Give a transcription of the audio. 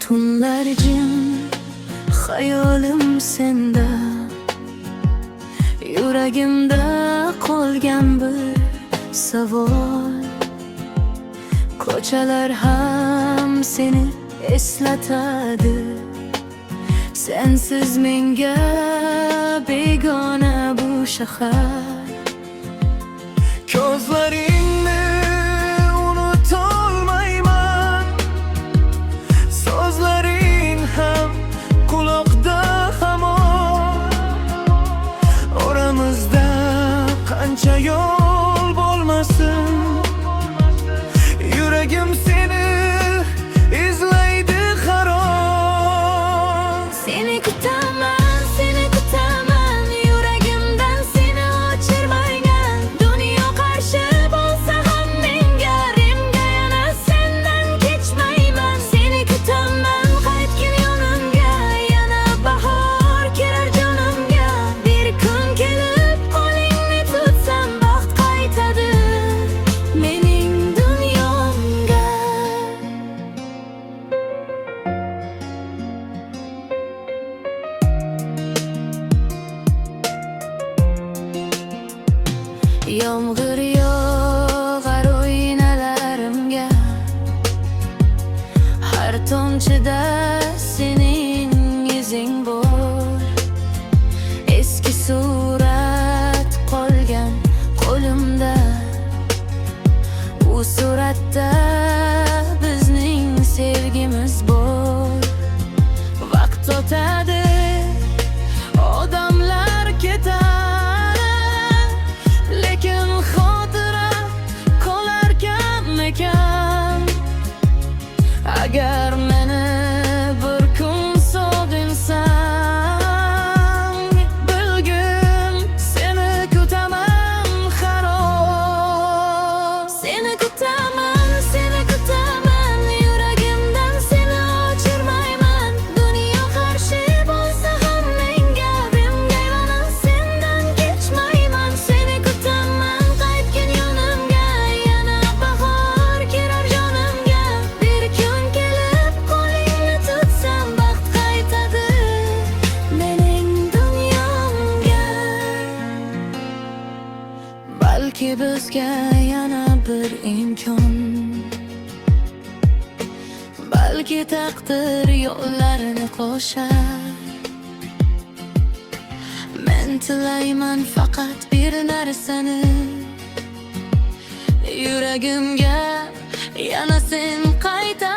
Tunlar jim, hayolim senda, yuragimda qolgan bir savol. Ko'chalar ham seni eslatadi, sensiz menga begona bu shahar. Ko'zlaringni unutolmayman, so'zlaring ham quloqda hamon. Oramizda qancha yo'l bo'lmasin, yuragim seni izlaydi har on. Seni kutaman, seni kutaman, yuragimdan seni o'chirmayman. Dunyo qarshi bo'lsa ham menga, rimga yana sendan kechmayman. Seni kutaman, qaytgin yonimga, yana bahor kelar jonimga. Bir kun kelib qo'lingni tutsam, baxt qaytadi mening dunyomga. Yomg'ir yog'ar oynalarimga, har tomchida sening izing bor. Eski surat qolgan qo'limda, u suratda bizning sevgimiz bor. Vaqt o'tadi, odamlar ketadi, lekin xotira qolarkan ekan. Agar meni bir kun sog'insang, bilgin seni kutaman har on. Seni kutaman, seni kutaman, yuragimdan seni o'chirmayman. Dunyo qarshi bo'lsa ham menga, rimga yana sendan kechmayman. Seni kutaman, qaytgin yonimga, yana bahor kelar jonimga. Bir kun kelib qo'lingni tutsam, baxt qaytadi mening dunyomga. Balki bizga yana bir imkon, balki taqdir yo'llarini qo'shar. Men tilayman faqat bir narsani, yuragimga yana sen qaytar.